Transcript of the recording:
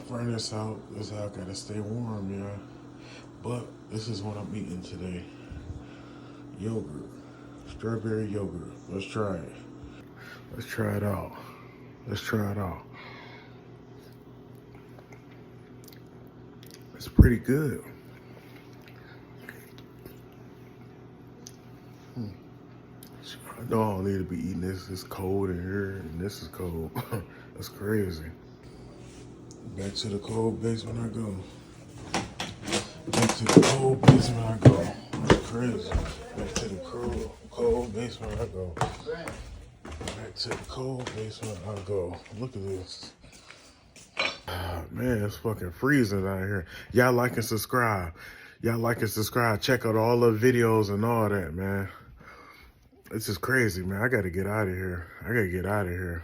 furnace out. This how I gotta stay warm, yeah. But this is what I'm eating today. Yogurt. Strawberry yogurt. Let's try it. Let's try it out. Let's try it out. It's pretty good. I know I don't need to be eating this. It's cold in here, and this is cold. That's crazy. Back to the cold basement I go. Back to the cold basement I go. That's crazy. Back to the cold basement I go. Back to the cold basement I go. Look at this. Man, it's fucking freezing out here. Y'all like and subscribe. Y'all like and subscribe. Check out all the videos and all that, man. This is crazy, man. I gotta get out of here. I gotta get out of here.